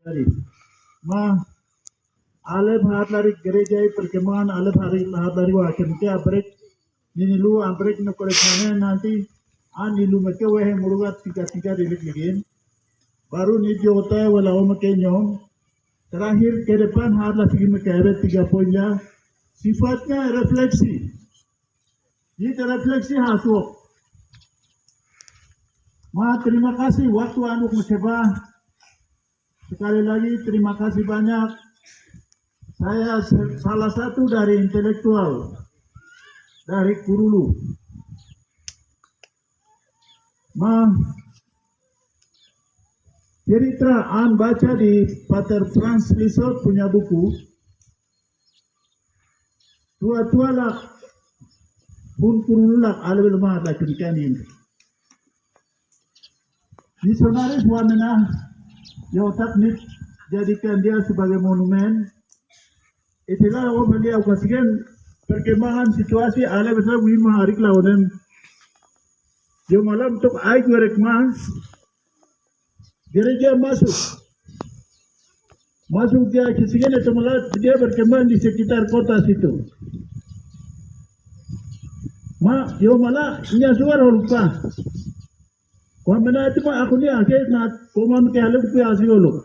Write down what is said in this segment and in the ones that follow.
tadi. Alef hat lari gereja perkembangan alef hat lari wakin ke abrek nilu abrek no koleknya nanti nilu make wehe murugat tiga dilik ligin baru ni jota wala make nyom terakhir ke depan hat lagi make 3 poinnya sifatnya refleksi. Ini refleksi hasil. Terima kasih waktu Anda mencoba. Sekali lagi terima kasih banyak. Saya salah satu dari intelektual dari Kurulu. Cerita Anda baca di Pater Franz Lizot punya buku. Tua-tua lah pun Kurulu lah alwi lemah lah kirikan ini. Misionaris wamena yotak nik jadikan dia sebagai monumen. Itulah orang beliau kasihkan perkembangan situasi ala besar wima harik lawanan. Yo malam untuk aik mereka gereja masuk dia kasihkan itu malah dia berkembang di sekitar kota situ. Yo malah nyasuar lupa. Wamena itu aku ni akhir nak koman ke halu ke asiolo.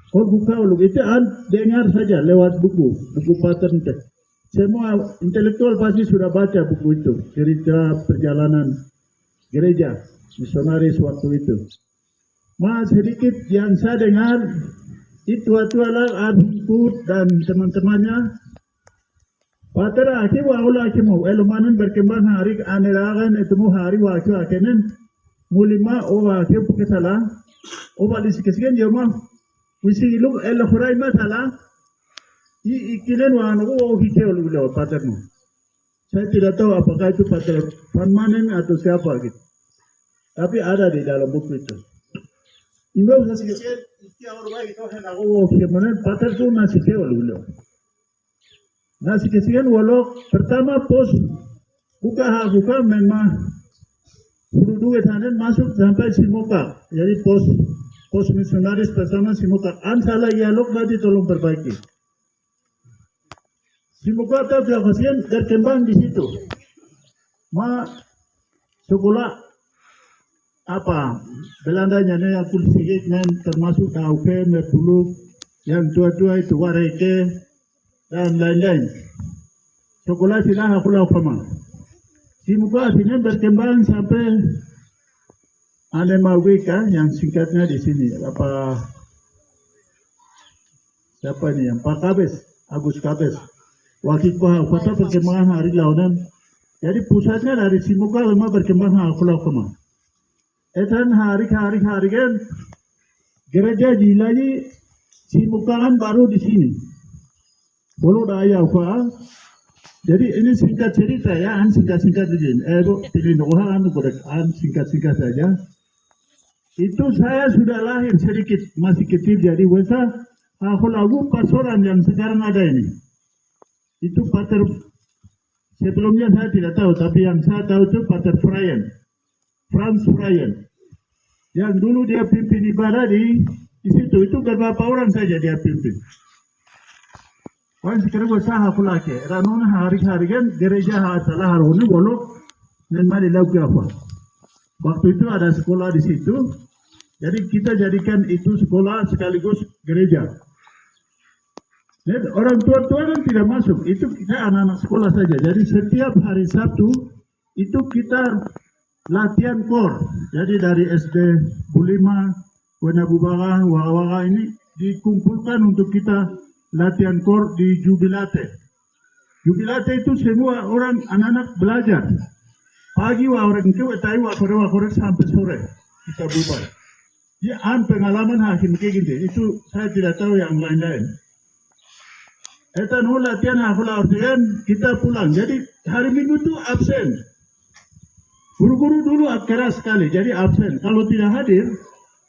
Kau buka ulu itu dengar saja lewat buku pattern itu. Semua intelektual pasti sudah baca buku itu. Cerita perjalanan gereja misionaris waktu itu. Sedikit yang saya dengar itu adalah Adhiput dan teman-temannya. Patera akhir wala akimu elumanan berkembang hari anelagan itu hari waktu akhirnya mulima akhir pukisala balik sikit jama wisi iluk elahurai masala ikilen wanu hikeu lulo paternu. Saya tidak tahu apakah itu pater permanen atau siapa gitu. Tapi ada di dalam buku itu. Imbau sikit iki orang baik itu hendak hikeu pater tu nasi keu lulo. Nasi kesian walau pertama pos buka memang Dua tahanan masuk sampai Simoka, jadi pos misionaris pertama Simoka. Salah dialog nanti tolong perbaiki. Simoka atau kasihan berkembang di situ. Sekolah Belandanya yang kulisiik termasuk Dauke, Merpulu, yang tua-tua itu Wareke dan lain-lain. Sekolah silah aku lakukan. Simuka akhirnya berkembang sampai ada Mawika yang singkatnya di sini siapa ini yang Pak Kabes, Agus Kabes, wakil kota perkembangan hari launan. Jadi pusatnya dari Simuka lama berkembang hakulah kema. Etan hari kan gereja jilai Simuka kan baru di sini. Bolo daya Jadi ini singkat cerita ya, singkat aja. Pilih orang singkat saja. Itu saya sudah lahir sedikit, masih kecil jadi wesa. Aku lagu pastoran yang sekarang ada ini. Itu Pater sebelumnya saya tidak tahu, tapi yang saya tahu itu Pater Franz Frayen. Yang dulu dia pimpin ibadah di situ. Itu beberapa orang saja dia pimpin. Wan sekarang saya aku lagi, ranun hari kan gereja salah haruni bolok dan mari lagu apa. Waktu itu ada sekolah di situ, jadi kita jadikan itu sekolah sekaligus gereja. Dan orang tua kan tidak masuk, itu kita anak-anak sekolah saja. Jadi setiap hari Sabtu itu kita latihan kor. Jadi dari SD Bulima, Wena Bubara, Waka ini dikumpulkan untuk kita latihan kor di Jubilate. Jubilate itu semua orang anak-anak belajar. Pagi orang itu tahu wakore sampai sore kita bubar. Ya pengalaman hakim kayak gitu. Itu saya tidak tahu yang lain-lain. Eta latihan latihan kita pulang. Jadi hari Minggu itu absen. Guru-guru dulu keras sekali, jadi absen. Kalau tidak hadir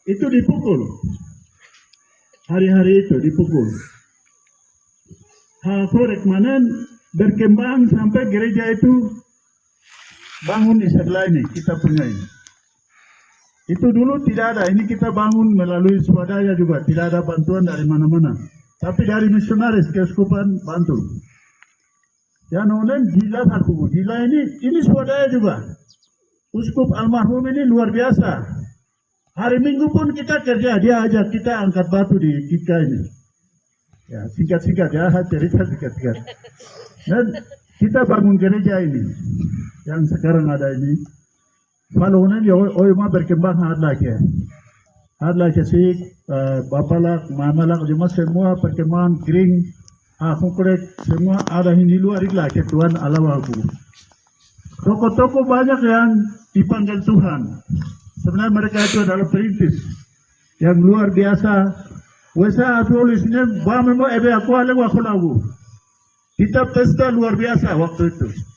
itu dipukul. Hari-hari itu dipukul. Korek manen berkembang sampai gereja itu bangun di sebelah ini, kita punya ini. Itu dulu tidak ada. Ini kita bangun melalui swadaya juga. Tidak ada bantuan dari mana-mana. Tapi dari misionaris keuskupan bantu. Ya nonen gila aku. Gila ini swadaya juga. Uskup almarhum ini luar biasa. Hari Minggu pun kita kerja. Dia ajak kita angkat batu di Kika ini. Ya singkat-singkat ya. Cerita singkat-singkat. Dan kita bangun gereja ini. Yang sekarang ada ini. Kalau ini mah berkembang hard lagi sih bapak mama cuma semua perkembangan kering aku korek semua ada ini luar lagi Tuhan Allah aku. Toko-toko banyak yang dipanggil Tuhan. Sebenarnya mereka itu adalah perintis yang luar biasa. Wesa tulisnya bahwa ebe aku lagu. Kita pesta luar biasa waktu itu.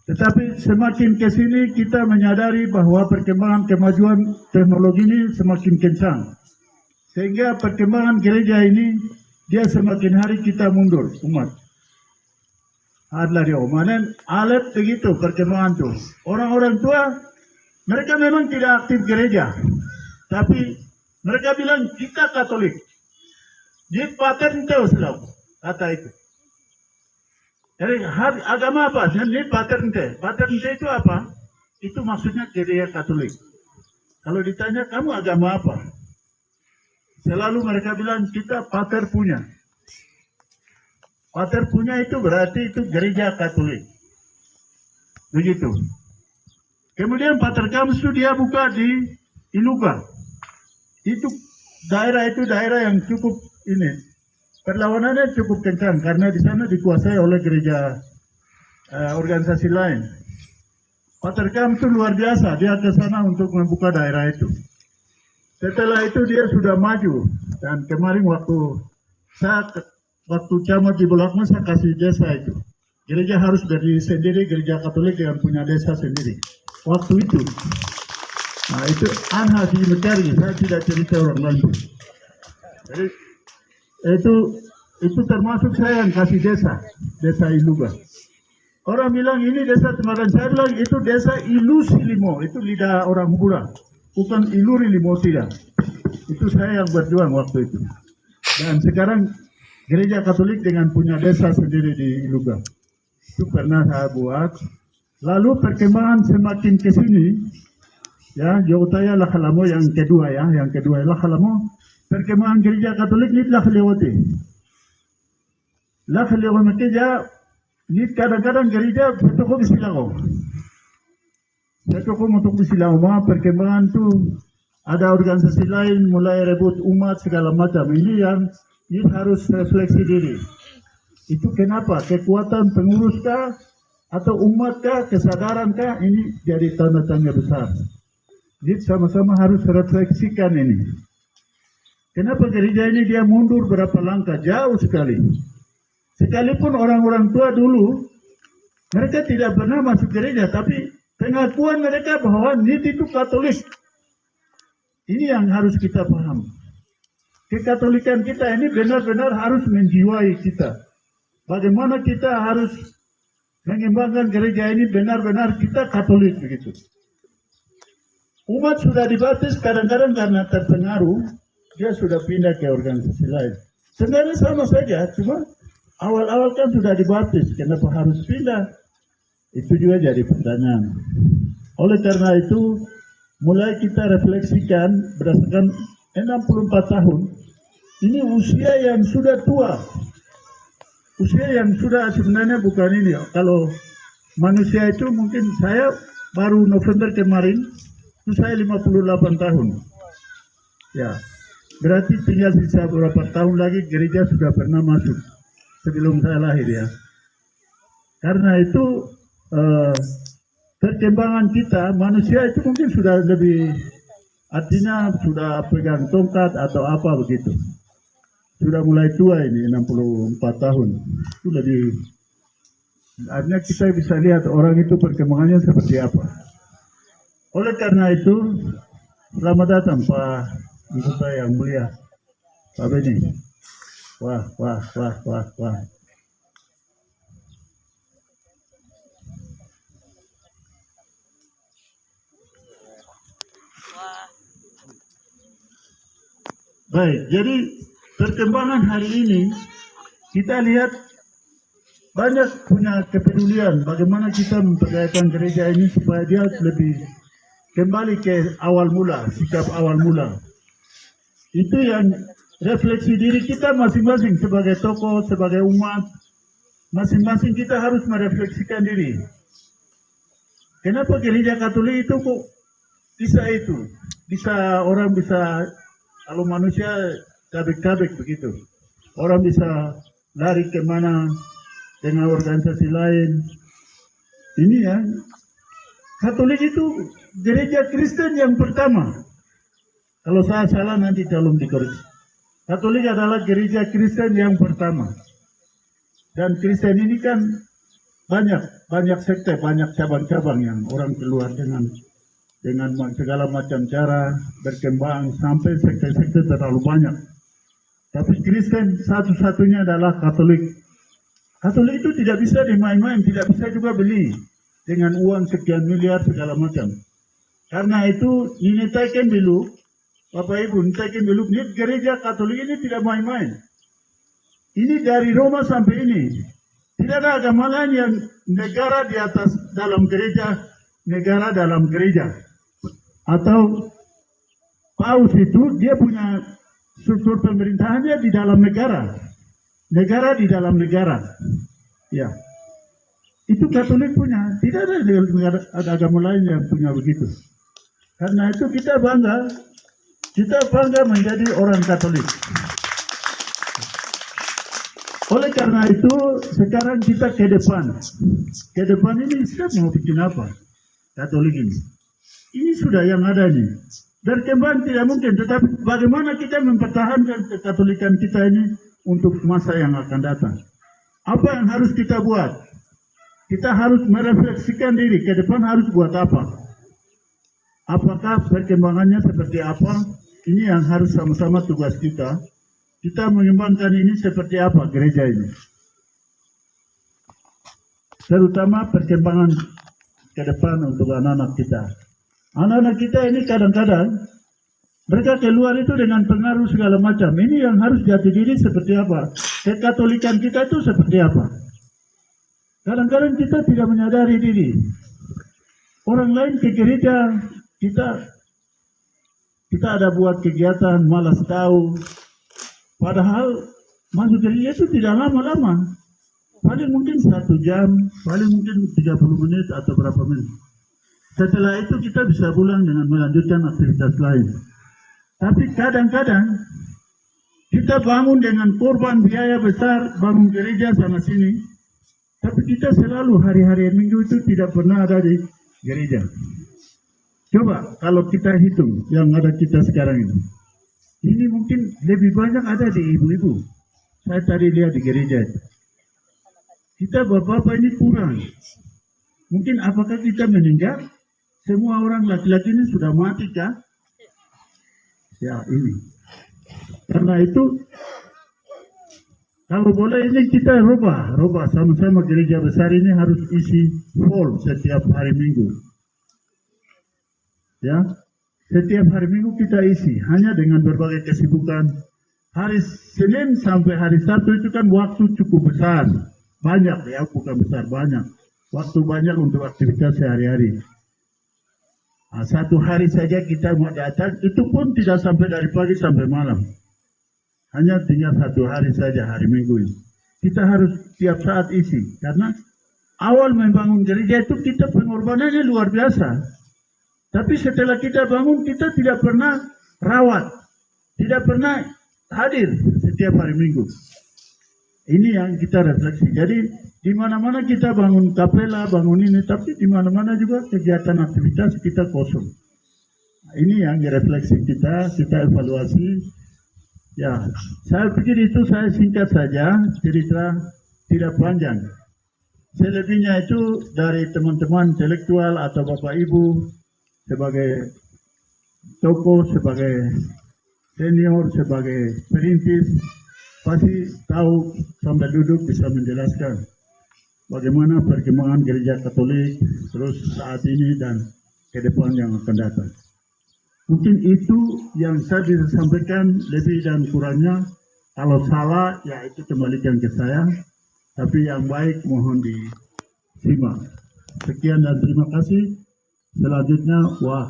Tetapi semakin ke sini kita menyadari bahwa perkembangan kemajuan teknologi ini semakin kencang. Sehingga perkembangan gereja ini dia semakin hari kita mundur umat. Adalah dia omanen alat begitu perkembangan itu. Orang-orang tua mereka memang tidak aktif gereja. Tapi mereka bilang kita Katolik. Dia paten tahu selalu kata itu. Jadi agama apa? Ini paternite. Paternite itu apa? Itu maksudnya gereja Katolik. Kalau ditanya kamu agama apa? Selalu mereka bilang kita pater punya. Pater punya itu berarti itu gereja Katolik. Begitu. Kemudian pater kamus itu dia buka di Iluga. Itu daerah yang cukup ini. Perlawanannya cukup kencang karena di sana dikuasai oleh gereja organisasi lain. Pater Kam itu luar biasa, dia ke sana untuk membuka daerah itu. Setelah itu dia sudah maju dan kemarin waktu camat di Bolakma saya kasih desa itu. Gereja harus berdiri sendiri, gereja Katolik yang punya desa sendiri. Waktu itu, nah itu Anha di mencari, saya tidak cerita orang lain. Jadi itu termasuk saya yang kasih desa Iluga. Orang bilang ini desa Temakan, saya bilang itu desa Ilusilimo, itu lidah orang Hura, bukan Iluri Limo tidak. Itu saya yang berjuang waktu itu. Dan sekarang gereja Katolik dengan punya desa sendiri di Iluga. Itu pernah saya buat. Lalu perkembangan semakin ke sini, ya Jogotaya Lakhalamo yang kedua Lakhalamo. Perkembangan gereja Katolik ini telah lewati. Kerja ini kadang-kadang gereja betul bisilago. Betul untuk bisilago. Perkembangan itu ada organisasi lain mulai rebut umat segala macam. Ini harus refleksi diri. Itu kenapa? Kekuatan pengurus kah atau umat kah, kesadaran kah? Ini jadi tanda tanya besar. Jadi sama-sama harus refleksikan ini. Kenapa gereja ini dia mundur berapa langkah? Jauh sekali. Sekalipun orang-orang tua dulu, mereka tidak pernah masuk gereja, tapi pengakuan mereka bahwa itu Katolik. Ini yang harus kita paham. Kekatolikan kita ini benar-benar harus menjiwai kita. Bagaimana kita harus mengembangkan gereja ini benar-benar kita Katolik begitu. Umat sudah dibaptis kadang-kadang karena terpengaruh. Dia sudah pindah ke organisasi lain. Sebenarnya sama saja, cuma awal-awal kan sudah dibaptis. Kenapa harus pindah? Itu juga jadi pertanyaan. Oleh karena itu, mulai kita refleksikan berdasarkan 64 tahun. Ini usia yang sudah tua. Usia yang sudah sebenarnya bukan ini. Kalau manusia itu mungkin saya baru November kemarin, itu saya 58 tahun. Ya. Berarti tinggal sisa beberapa tahun lagi gereja sudah pernah masuk sebelum saya lahir ya. Karena itu perkembangan kita manusia itu mungkin sudah lebih, artinya sudah pegang tongkat atau apa begitu. Sudah mulai tua ini 64 tahun. Itu lebih, artinya kita bisa lihat orang itu perkembangannya seperti apa. Oleh karena itu selamat datang Pak Ibu saya yang mulia, Pak Beni. Wah. Baik, jadi perkembangan hari ini kita lihat banyak punya kepedulian bagaimana kita memperdayakan gereja ini supaya dia lebih kembali ke awal mula, sikap awal mula. Itu yang refleksi diri kita masing-masing sebagai tokoh, sebagai umat, masing-masing kita harus merefleksikan diri. Kenapa gereja Katolik itu kok bisa itu? Bisa orang bisa, kalau manusia kabik-kabik begitu. Orang bisa lari kemana dengan organisasi lain. Ini ya, Katolik itu gereja Kristen yang pertama. Kalau saya salah nanti tolong dikoreksi. Katolik adalah gereja Kristen yang pertama. Dan Kristen ini kan banyak sekte, banyak cabang-cabang yang orang keluar dengan segala macam cara berkembang sampai sekte-sekte terlalu banyak. Tapi Kristen satu-satunya adalah Katolik. Katolik itu tidak bisa dimain-main, tidak bisa juga beli dengan uang sekian miliar segala macam. Karena itu ini taken dulu, Bapak Ibu, taken dulu, ini gereja Katolik ini tidak main-main. Ini dari Roma sampai ini. Tidak ada agama lain yang negara di atas dalam gereja, negara dalam gereja. Atau Paus itu dia punya struktur pemerintahannya di dalam negara. Negara di dalam negara, ya. Itu Katolik punya, tidak ada agama lain yang punya begitu. Karena itu kita bangga menjadi orang Katolik. Oleh karena itu, sekarang kita ke depan. Ke depan ini Islam mau bikin apa? Katolik ini. Ini sudah yang ada nih. Berkembang tidak mungkin, tetapi bagaimana kita mempertahankan kekatolikan kita ini untuk masa yang akan datang. Apa yang harus kita buat? Kita harus merefleksikan diri, ke depan harus buat apa? Apakah perkembangannya seperti apa? Ini yang harus sama-sama tugas kita. Kita mengembangkan ini seperti apa gereja ini. Terutama perkembangan ke depan untuk anak-anak kita. Anak-anak kita ini kadang-kadang mereka keluar itu dengan pengaruh segala macam. Ini yang harus jati diri seperti apa? Kekatolikan kita itu seperti apa? Kadang-kadang kita tidak menyadari diri. Orang lain ke gereja, kita ada buat kegiatan, malas tahu. Padahal masuk gereja itu tidak lama-lama. Paling mungkin 1 jam, paling mungkin 30 menit atau berapa menit. Setelah itu kita bisa pulang dengan melanjutkan aktivitas lain. Tapi kadang-kadang kita bangun dengan korban biaya besar, bangun gereja sana sini. Tapi kita selalu hari-hari minggu itu tidak pernah ada di gereja. Coba kalau kita hitung yang ada kita sekarang ini. Ini mungkin lebih banyak ada di ibu-ibu. Saya tadi lihat di gereja itu. Kita bapak-bapak ini kurang. Mungkin apakah kita meninggal? Semua orang laki-laki ini sudah mati kah? Ya ini. Karena itu kalau boleh ini kita rubah sama-sama gereja besar ini harus isi full setiap hari Minggu. Ya, setiap hari Minggu kita isi hanya dengan berbagai kesibukan. Hari Senin sampai hari Sabtu itu kan waktu cukup besar, banyak ya, bukan besar banyak. Waktu banyak untuk aktivitas sehari-hari. Nah, 1 hari saja kita mau datang, itu pun tidak sampai dari pagi sampai malam. Hanya tinggal 1 hari saja, hari Minggu ini. Kita harus tiap saat isi, karena awal membangun gereja itu kita pengorbanannya luar biasa. Tapi setelah kita bangun, kita tidak pernah rawat, tidak pernah hadir setiap hari Minggu. Ini yang kita refleksi. Jadi di mana-mana kita bangun kapela, bangun ini, tapi di mana-mana juga kegiatan aktivitas kita kosong. Ini yang refleksi kita evaluasi. Ya, saya pikir itu saya singkat saja, cerita tidak panjang. Selebihnya itu dari teman-teman intelektual atau Bapak Ibu sebagai tokoh, sebagai senior, sebagai perintis, pasti tahu sambil duduk bisa menjelaskan bagaimana perkembangan gereja Katolik terus saat ini dan ke depan yang akan datang. Mungkin itu yang saya bisa sampaikan, lebih dan kurangnya. Kalau salah, ya itu kembalikan ke saya. Tapi yang baik mohon disimak. Sekian dan terima kasih. Selanjutnya, wah.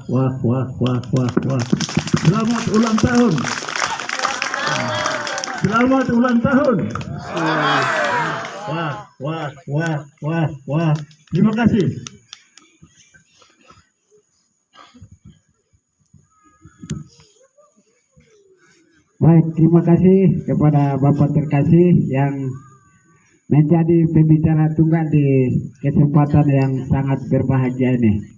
Selamat ulang tahun. Selamat ulang tahun. Wah. Terima kasih. Baik, terima kasih kepada Bapak terkasih yang menjadi pembicara tunggal di kesempatan yang sangat berbahagia ini.